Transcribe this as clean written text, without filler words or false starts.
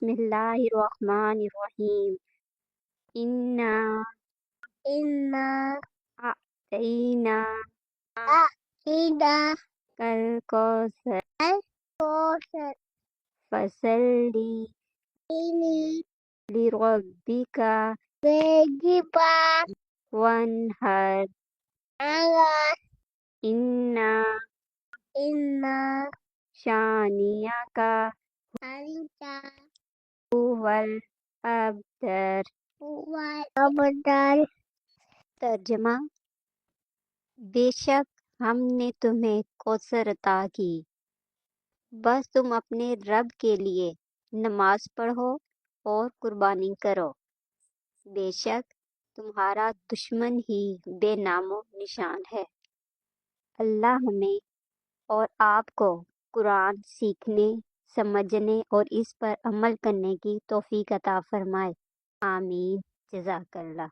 بسم اللہ الرحمن الرحیم انا اعطینا کل کوثر فصلی لربک وانحر انا شانئک هو الابتر۔ ترجمہ: بے شک ہم نے تمہیں کوثر عطا کی، بس تم اپنے رب کے لیے نماز پڑھو اور قربانی کرو، بے شک تمہارا دشمن ہی بے نام و نشان ہے۔ اللہ ہمیں اور آپ کو قرآن سیکھنے، سمجھنے اور اس پر عمل کرنے کی توفیق عطا فرمائے، آمین۔ جزاک اللہ۔